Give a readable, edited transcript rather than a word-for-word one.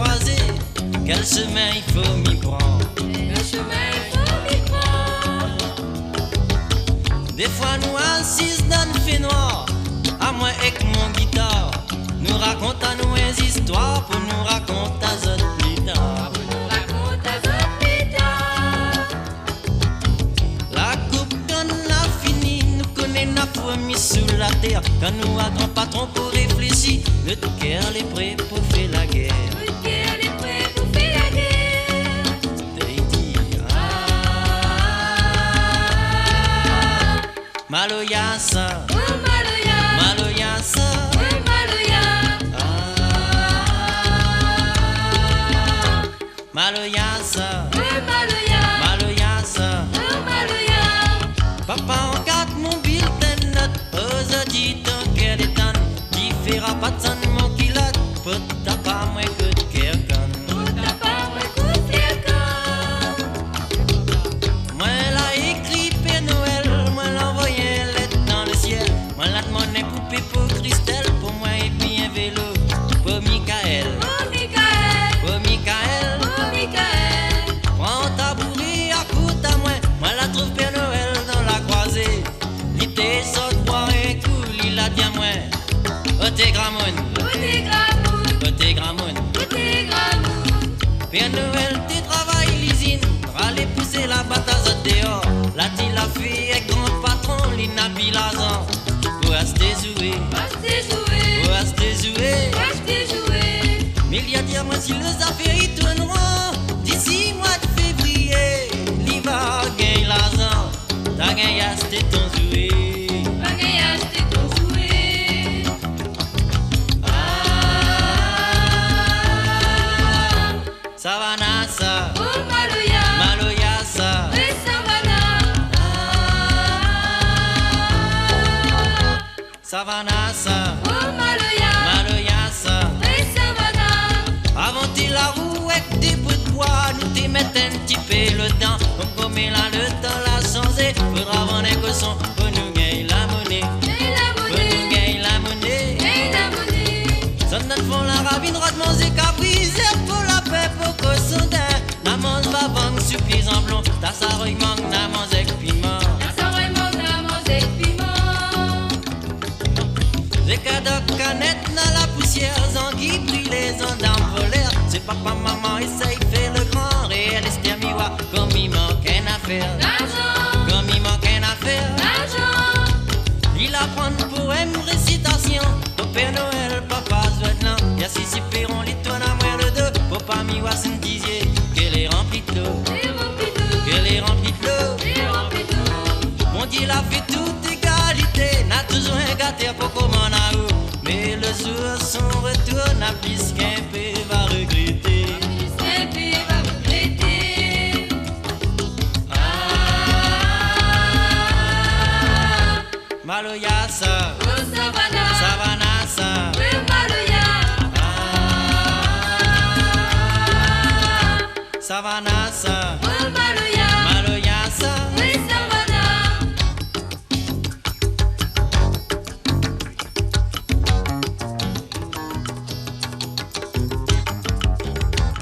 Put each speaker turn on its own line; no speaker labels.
croisés, quel chemin il faut m'y prendre?
Quel chemin il faut m'y prendre?
Des fois nous assises dans le fait noir, à moi avec mon guitare, nous racontons nous des histoires pour nous raconter à autres plus tard.
Pour nous raconter à autres plus tard.
La coupe qu'on a fini, nous connaissons notre famille sous la terre. Quand nous a grand patron pour réfléchir, le cœur est prêt pour faire la guerre.
Le cœur est prêt pour faire la guerre.
They dit, Maloyasa,
Oh Maloya,
Maloyasa,
oh Maloya,
Maloyasa,
oh Maloya,
Maloyasa.
oh Maloya.
Papa en garde mon bulletin note aux auditeurs qu'elle est tonne. Qui fera pas de son mon kilote, peut t'as pas moins que de quelqu'un.
Oh t'as pas écouté quand?
Moi l'a écrit Père Noël, moi l'envoyé lettre dans le ciel. Moi l'a demandé poupée pour Christelle, pour moi et puis un vélo pour Michael.
Oh Michael,
Pour Michael,
oh Michael.
prends ta bourrée à côte à moi. Moi la trouve Père Noël dans la croisée. Il était sans boire un coup, il a dit à moi. Oh t'es gramoun,
Oh t'es gramoun,
oh t'es gramoun.
oh t'es gramoun.
Père Noël t'es travail l'usine, aller pousser la bataille dehors. Là t'il a fait un grand patron, l'inapi l'azan. Pour rester joué,
Restez joué,
pour rester joué.
restez joué.
Milliardaire, moi si les affaires y tourneront d'ici mois de février, l'hiver gagne l'argent, t'as gagné à c'était ton jouet.
Bagay acheter ton jouet.
Savanasa,
Oh Maloya,
Maloyasa,
et Savana.
Savanasa,
Oh Maloya,
Maloyasa.
et Savana.
Avant t'es la roue avec des bouts de bois, nous t'y mettons un petit peu le temps. Comme là le temps l'a changé, faudra vendre un cochon pour nous gagner la monnaie.
Et la
Pour nous
monnaie,
gagner la monnaie.
et la monnaie.
Son notre fond la ravine, rode manger caprice, pour la paix, pour cochon d'air. La mange va vendre suffisant blond, ta sarouille manque, la mange avec piment.
La soirée manque à manger piment.
Les cadeaux canettes dans la poussière, anguilles brillent les ondes en polaire. C'est papa, maman, essaye, fait le grand réel, estimiwa, comme il manque une affaire.
L'argent,
Comme il manque une affaire.
l'argent.
Il apprend pour une récitation. Au Père Noël, papa Zouadlan. Y'a six perrons, les toits à moi le dos. Papa Miwa, c'est une dizier, qu'elle est remplie de l'eau.
Et rempli d'eau,
Qu'elle est remplie de l'eau.
et rempli d'eau.
Mon Dieu, il a fait toute égalité. N'a toujours un gâté pour comment à où. Mais le jour, son retour, n'a plus qu'un peu va regretter.
Jusqu'un peu va regretter.
Maloyasa,
Oh Savana,
Savanasa.
oui Maloya.
Savannah.